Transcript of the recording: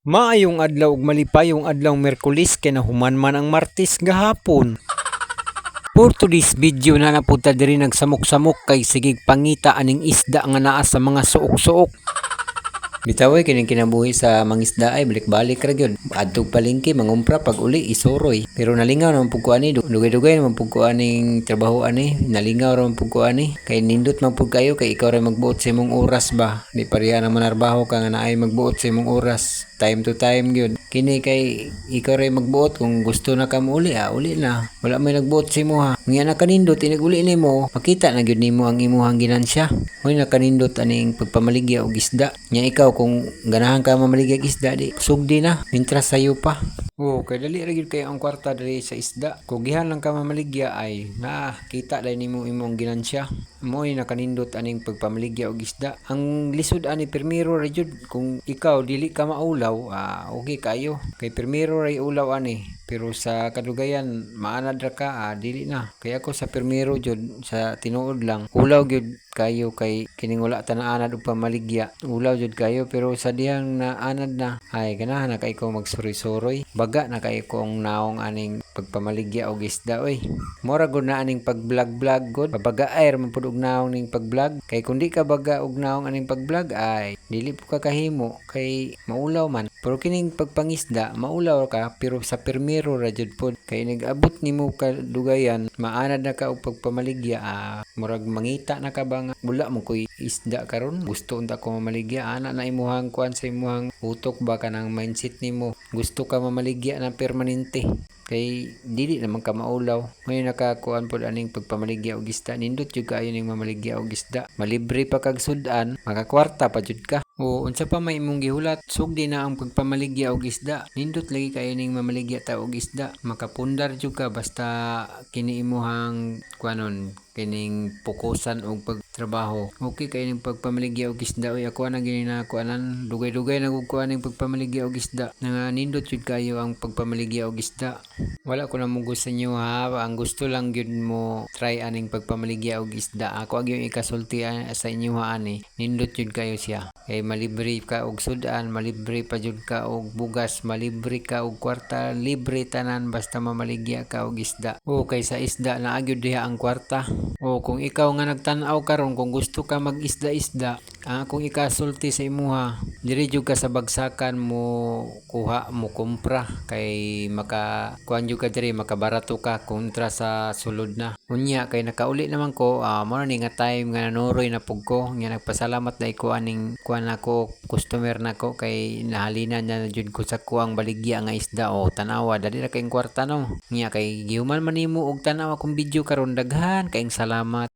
Maayong adlaw ug malipayong adlaw Miyerkules kay nahuman man ang Martes gahapon. For today's video na napunta diri nagsamok-samok kay sigig pangita aning isda nga naa sa mga suok-suok. Bitaway kining kinabuhi sa mangisda ay balik-balik ra gyud. Adtog palengke mangumpra pag uli isuroy. Pero nalingaw naman pug ko ani, dugay-dugay naman pug ko aning trabaho ani, nalingaw naman pug ko ani. Kay nindot man pug kayo kay ikaw ra magbuot sa imong oras ba. Di pareha naman trabaho ka nga naay magbuot sa imong oras. Time to time gyud. Kini kay ikaw ra magbuot kung gusto na ka mo uli, uli na. Wala may nagbuot sa imo ha. Nga na kanindot inig uli nimo, makita na gyud nimo ang imong ginansya. Moy nakanindot aning pagpamaligya og isda. Nya ikaw kung ganahan ka mamaligya og isda di sugdi na, mintras sayo pa. Oh, kay dali ra gyud kay ang kwarta diri sa isda. Kung gihan lang ka mamaligya ay kita dai nimo imong ginansya. Moy nakanindot aning pagpamaligya og isda. Ang lisod ani permiro ra jud kung ikaw dili ka maulaw, okay kayo. Kay permiro ra ulaw ani. Pero sa kadugayan maanad ra ka, dili na. Kaya ako sa permiro jud sa tinuod lang. Ulaw gyud kayo kay kining wala ta naanad og pamaligya. Ulaw jud kayo pero sa dihang naanad na ay ganahan na kay ko magsuroy-suroy. Baga na kay kong naong aning pagpamaligya og isda oy. Mora gud na aning pag-vlog gud. Pabaga ay ra man pud og naong ning pag-vlog. Kay kun di ka baga og naong aning pag-vlog ay dili po ka kahimo kay maulaw man. Pero kining pagpangisda maulaw ka pero sa permiro ra jud pod. Kay nag-abot nimo ka dugayan maanad na ka og pagpamaligya, murag mangita na ka ba nga wala mo koy isda karon gusto unta ko mamaligya ana na imuhang kuan sa imuhang utok ba kanang mindset nimo gusto ka mamaligya na permanente kay dili naman ka maulaw. May nakakuan pod aning pagpamaligya og isda, nindot jud kaayo ning mamaligya og isda, malibre pa kag sudan, makakwarta pa jud ka. O unsa pa may imong gihulat, sugdi na ang pagpamaligya og isda, nindot lagi kayo ning mamaligya ta og isda, makapundar jud ka basta kini imuhang kuanon kining pukusan og pagtrabaho. Okay kay ning pagpamaligya og isda oy ako na gini na kuanan dugay-dugay na gud kuan ning pagpamaligya og isda. Nga nindot jud kayo ang pagpamaligya og isda. Wala ko na mugos sa inyo ha, ang gusto lang gyud mo try aning pagpamaligya og isda. Ako ag yung ikasulti sa inyo ha ani, nindot jud kayo siya. Kay malibre ka og sudan, malibre pa jud ka og bugas, malibre ka og kwarta, libre tanan basta mamaligya ka og isda. O kay sa isda na gyud diha ang kwarta. O kung ikaw nga nagtan-aw karon kung gusto ka mag-isda-isda, kung ikasulti sa imuha, diri jud ka sa bagsakan mo kuha mo kumpra kay maka kuan jud ka diri makabarato ka kontra sa sulod na. Unya kay nakauli naman ko, mo ni nga time nga nanuroy na pug ko, nga nagpasalamat dai ko aning kuan ako customer nako kay nahalinan na jud ko sa kuang baligya nga isda. O tanawa dali ra kay kwarta no. Nya kay gihuman man nimo og tanaw akong video karon daghan kayong salamat.